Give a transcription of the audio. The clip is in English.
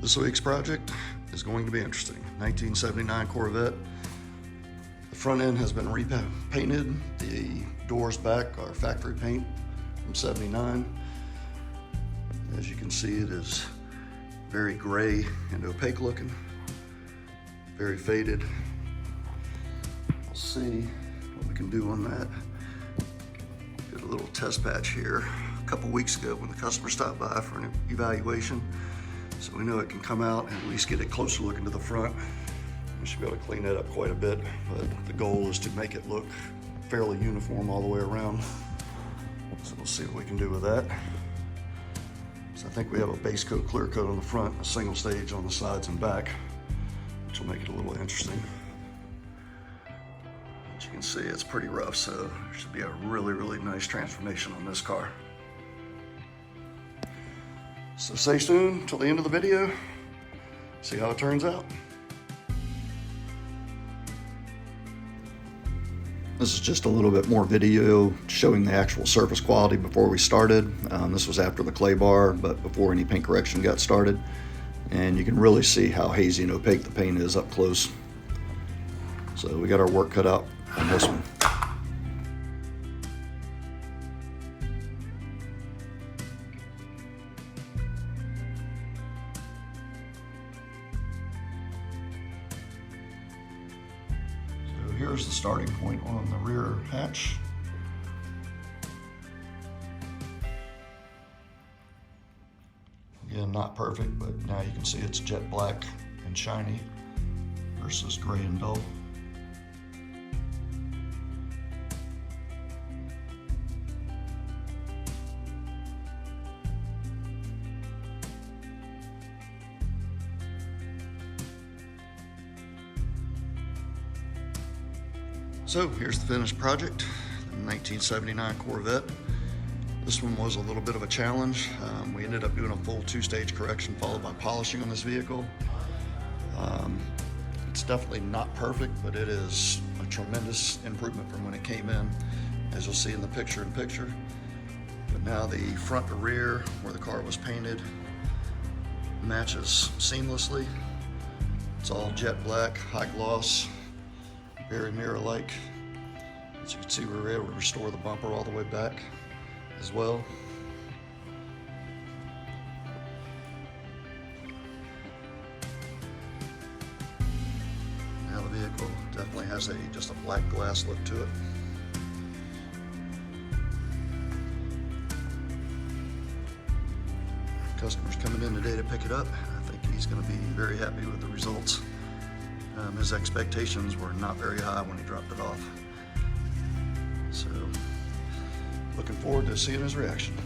This week's project is going to be interesting. 1979 Corvette. The front end has been repainted. The doors back are factory paint from 79. As you can see, it is very gray and opaque looking, very faded. We'll see what we can do on that. Did a little test patch here a couple weeks ago when the customer stopped by for an evaluation. So we know it can come out and at least get it closer looking to the front. We should be able to clean that up quite a bit, but the goal is to make it look fairly uniform all the way around. So we'll see what we can do with that. So I think we have a base coat, clear coat on the front, a single stage on the sides and back, which will make it a little interesting. As you can see, it's pretty rough, so there should be a really nice transformation on this car. So stay tuned till the end of the video, see how it turns out. This is just a little bit more video showing the actual surface quality before we started. This was after the clay bar, but before any paint correction got started. And you can really see how hazy and opaque the paint is up close. So we got our work cut out on this one. Here's the starting point on the rear hatch. Again, not perfect, but now you can see it's jet black and shiny versus gray and dull. So here's the finished project, the 1979 Corvette. This one was a little bit of a challenge. We ended up doing a full two-stage correction followed by polishing on this vehicle. It's definitely not perfect, but it is a tremendous improvement from when it came in, as you'll see in the picture-in-picture. But now the front to rear, where the car was painted, matches seamlessly. It's all jet black, high gloss, very mirror-like. As you can see, we were able to restore the bumper all the way back as well. Now the vehicle definitely has just a black glass look to it. Customer's coming in today to pick it up. I think he's going to be very happy with the results. His expectations were not very high when he dropped it off. So, looking forward to seeing his reaction.